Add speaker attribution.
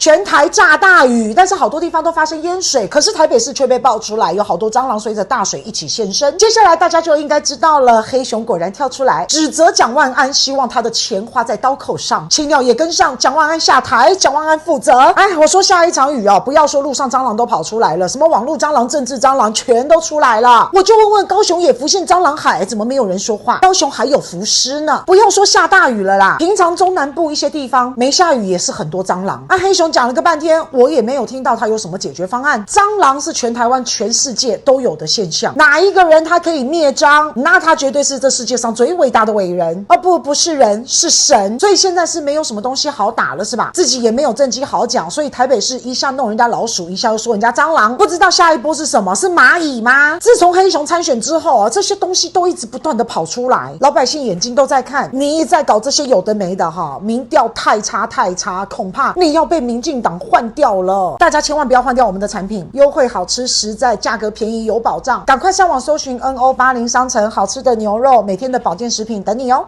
Speaker 1: 全台炸大雨，但是好多地方都发生淹水，可是台北市却被爆出来有好多蟑螂随着大水一起现身。接下来大家就应该知道了，黑熊果然跳出来指责蒋万安，希望他的钱花在刀口上。青鸟也跟上，蒋万安下台，蒋万安负责。哎，我说下一场雨不要说路上蟑螂都跑出来了，什么网络蟑螂、政治蟑螂全都出来了。我就问问高雄也浮现蟑螂海，怎么没有人说话？高雄还有浮尸呢，不要说下大雨了啦，平常中南部一些地方没下雨也是很多蟑螂。黑熊讲了个半天，我也没有听到他有什么解决方案。蟑螂是全台湾、全世界都有的现象，哪一个人他可以灭蟑，那他绝对是这世界上最伟大的伟人。不是人，是神。所以现在是没有什么东西好打了，是吧？自己也没有政绩好讲，所以台北市一下弄人家老鼠，一下又说人家蟑螂，不知道下一波是什么？是蚂蚁吗？自从黑熊参选之后这些东西都一直不断的跑出来，老百姓眼睛都在看，你一再搞这些有的没的民调太差，恐怕你要被民进党换掉了。大家千万不要换掉我们的产品，优惠好吃实在，价格便宜有保障，赶快上网搜寻 NO80 商城，好吃的牛肉，每天的保健食品等你哦。